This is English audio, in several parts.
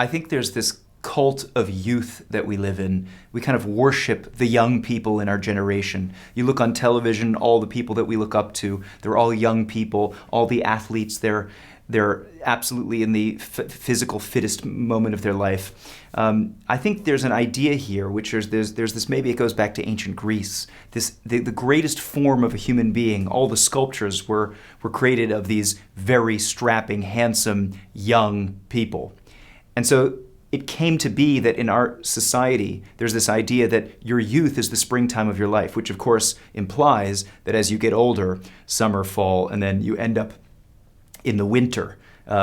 I think there's this cult of youth that we live in. We kind of worship the young people in our generation. You look on television, all the people that we look up to, they're all young people. All the athletes, they're absolutely in the physical fittest moment of their life. I think there's an idea here, which there's this, maybe it goes back to ancient Greece. The greatest form of a human being, all the sculptures were created of these very strapping, handsome, young people. And so it came to be that in our society, there's this idea that your youth is the springtime of your life, which of course implies that as you get older, summer, fall, and then you end up in the winter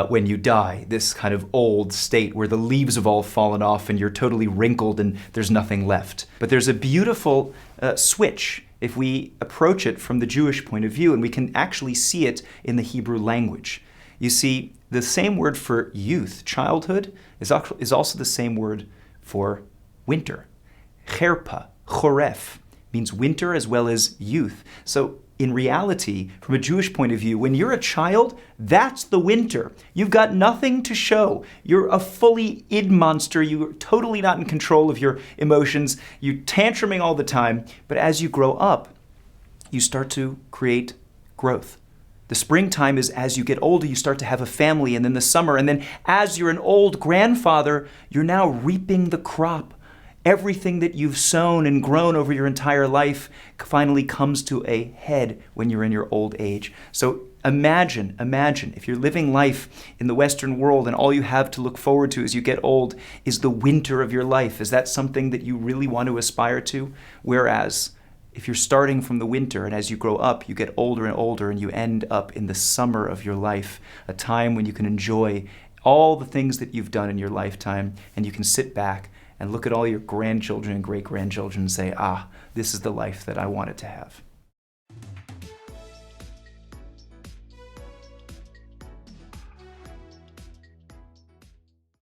when you die, this kind of old state where the leaves have all fallen off and you're totally wrinkled and there's nothing left. But there's a beautiful switch if we approach it from the Jewish point of view, and we can actually see it in the Hebrew language. You see, the same word for youth, childhood, is also the same word for winter. Cherpa, choref, means winter as well as youth. So in reality, from a Jewish point of view, when you're a child, that's the winter. You've got nothing to show. You're a fully id monster. You're totally not in control of your emotions. You're tantruming all the time. But as you grow up, you start to create growth. The springtime is as you get older, you start to have a family, and then the summer, and then as you're an old grandfather, you're now reaping the crop. Everything that you've sown and grown over your entire life finally comes to a head when you're in your old age. So imagine if you're living life in the Western world and all you have to look forward to as you get old is the winter of your life. Is that something that you really want to aspire to? Whereas if you're starting from the winter and as you grow up, you get older and older and you end up in the summer of your life, a time when you can enjoy all the things that you've done in your lifetime, and you can sit back and look at all your grandchildren and great-grandchildren and say, this is the life that I wanted to have.